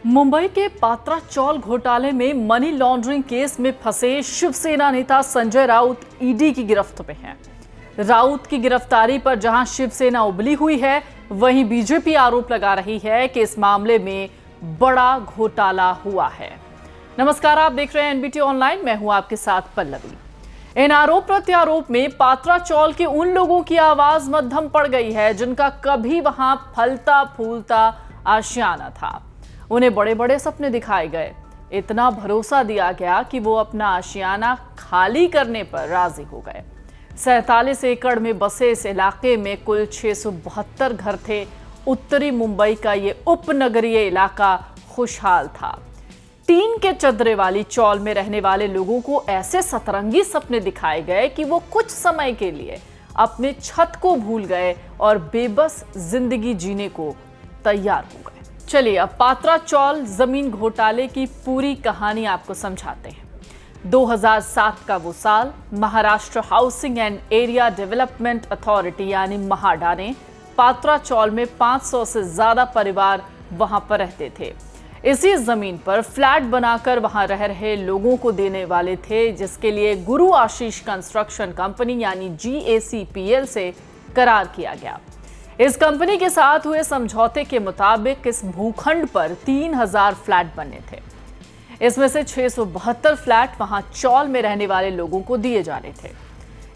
मुंबई के पात्रा चौल घोटाले में मनी लॉन्ड्रिंग केस में फंसे शिवसेना नेता संजय राउत ईडी की गिरफ्त में हैं। राउत की गिरफ्तारी पर जहां शिवसेना उबली हुई है, वहीं बीजेपी आरोप लगा रही है कि इस मामले में बड़ा घोटाला हुआ है। नमस्कार, आप देख रहे हैं एनबीटी ऑनलाइन। मैं हूं आपके साथ पल्लवी। इन आरोप प्रत्यारोप में पात्रा चौल के उन लोगों की आवाज मध्यम पड़ गई है जिनका कभी वहां फलता फूलता आशियाना था। उन्हें बड़े बड़े सपने दिखाए गए, इतना भरोसा दिया गया कि वो अपना आशियाना खाली करने पर राजी हो गए। 47 एकड़ में बसे इस इलाके में कुल 672 घर थे। उत्तरी मुंबई का ये उपनगरीय इलाका खुशहाल था। टीन के चदरे वाली चौल में रहने वाले लोगों को ऐसे सतरंगी सपने दिखाए गए कि वो कुछ समय के लिए अपने छत को भूल गए और बेबस जिंदगी जीने को तैयार हो गए। चलिए अब पात्रा चौल जमीन घोटाले की पूरी कहानी आपको समझाते हैं। 2007 का वो साल, Maharashtra housing and area development authority यानी महाडा ने पात्रा चौल में 500 से ज्यादा परिवार वहां पर रहते थे। इसी जमीन पर फ्लैट बनाकर वहां रह रहे लोगों को देने वाले थे, जिसके लिए गुरु आशीष कंस्ट्रक्शन कंपनी यानी GACPL से करार किया गया। इस कंपनी के साथ हुए समझौते के मुताबिक इस भूखंड पर 3000 फ्लैट बनने थे। इसमें से 672 फ्लैट वहां चौल में रहने वाले लोगों को दिए जाने थे।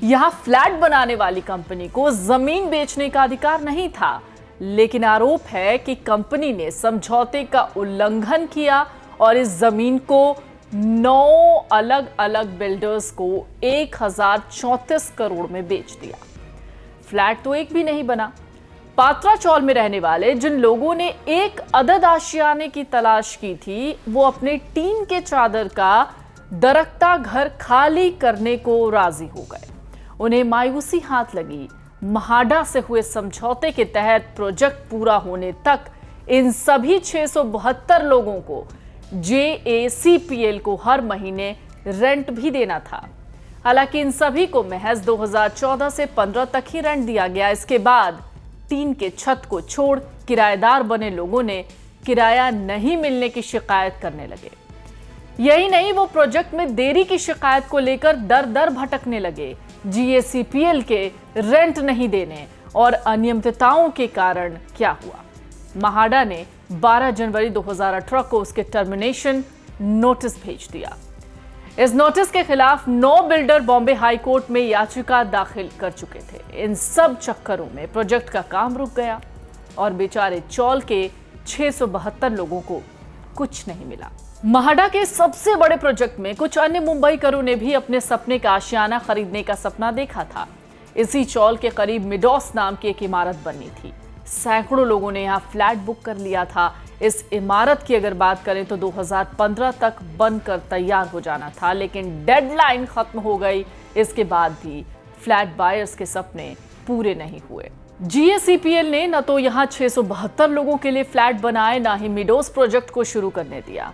यहां फ्लैट बनाने वाली कंपनी को जमीन बेचने का अधिकार नहीं था, लेकिन आरोप है कि कंपनी ने समझौते का उल्लंघन किया और इस जमीन को 9 अलग अलग बिल्डर्स को 1034 करोड़ में बेच दिया। फ्लैट तो एक भी नहीं बना। पात्रा चौल में रहने वाले जिन लोगों ने एक अदद आशियाने की तलाश की थी, वो अपने टीन के चादर का दरकता घर खाली करने को राजी हो गए। उन्हें मायूसी हाथ लगी। महाडा से हुए समझौते के तहत प्रोजेक्ट पूरा होने तक इन सभी 672 लोगों को JACPL को हर महीने रेंट भी देना था। हालांकि इन सभी को महज 2014 से 15 तक ही रेंट दिया गया। इसके बाद टीन के छत को छोड़ किराएदार बने लोगों ने किराया नहीं मिलने की शिकायत करने लगे। यही नहीं, वो प्रोजेक्ट में देरी की शिकायत को लेकर दर दर भटकने लगे। GACPL के रेंट नहीं देने और अनियमितताओं के कारण क्या हुआ? महाडा ने 12 जनवरी 2018 को उसके टर्मिनेशन नोटिस भेज दिया। इस नोटिस के खिलाफ 9 बिल्डर बॉम्बे हाई कोर्ट में याचिका दाखिल कर चुके थे। इन सब चक्करों में प्रोजेक्ट का काम रुक गया और बेचारे चौल के 672 लोगों को कुछ नहीं मिला। महाडा के सबसे बड़े प्रोजेक्ट में कुछ अन्य मुंबईकरों ने भी अपने सपने का आशियाना खरीदने का सपना देखा था। इसी चौल के करीब मिडोस नाम की एक इमारत बननी थी। सैकड़ों लोगों ने यहाँ फ्लैट बुक कर लिया था। इस इमारत की अगर बात करें तो 2015 तक बनकर तैयार हो जाना था, लेकिन डेडलाइन खत्म हो गई। इसके बाद भी फ्लैट बायर्स के सपने पूरे नहीं हुए। GACPL ने न तो यहाँ 672 लोगों के लिए फ्लैट बनाए, ना ही मिडोस प्रोजेक्ट को शुरू करने दिया।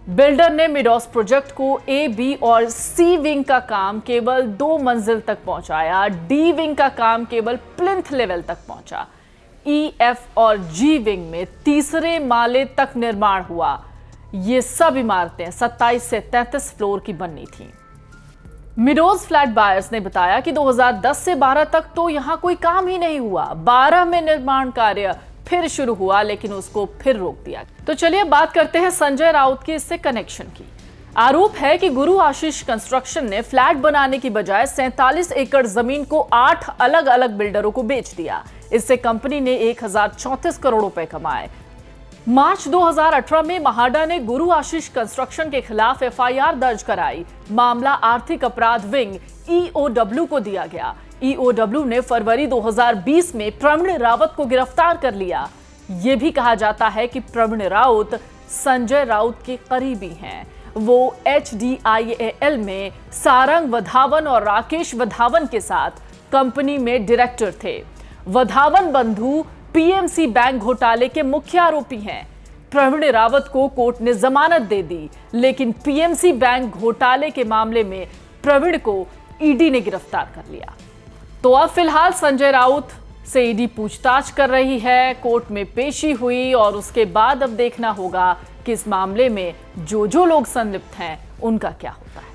बिल्डर ने मिडोस प्रोजेक्ट को A, B और C विंग का काम केवल 2 मंजिल तक पहुंचाया। D विंग का काम केवल प्लिंथ लेवल तक पहुंचा। E, F और G विंग में तीसरे माले तक निर्माण हुआ। ये सब इमारतें 27 से 33 फ्लोर की बननी थी। मिडोस फ्लैट बायर्स ने बताया कि 2010 से 12 तक तो यहां कोई काम ही नहीं हुआ। 12 में निर्माण कार्य फिर शुरू हुआ, लेकिन उसको फिर रोक दिया। तो चलिए बात करते हैं संजय राउत की इससे कनेक्शन की। आरोप है कि गुरु आशीष कंस्ट्रक्शन ने फ्लैट बनाने की बजाय 47 एकड़ जमीन को 8 अलग अलग बिल्डरों को बेच दिया। इससे कंपनी ने 1034 करोड़ रुपए कमाए। मार्च 2018 में महाडा ने गुरु आशीष कंस्ट्रक्शन के खिलाफ FIR दर्ज कराई। मामला आर्थिक अपराध विंग EOW को दिया गया। EOW ने फरवरी 2020 में प्रवीण रावत को गिरफ्तार कर लिया। यह भी कहा जाता है कि प्रवीण राउत संजय राउत के करीबी हैं। वो HDIAL में सारंग वधावन और राकेश वधावन के साथ कंपनी में डायरेक्टर थे। वधावन बंधु PMC बैंक घोटाले के मुख्य आरोपी हैं। प्रवीण रावत को कोर्ट ने जमानत दे दी, लेकिन PMC बैंक घोटाले के मामले में प्रवीण को ED ने गिरफ्तार कर लिया। तो अब फिलहाल संजय राउत से ईडी पूछताछ कर रही है। कोर्ट में पेशी हुई और उसके बाद अब देखना होगा कि इस मामले में जो लोग संलिप्त हैं उनका क्या होता है।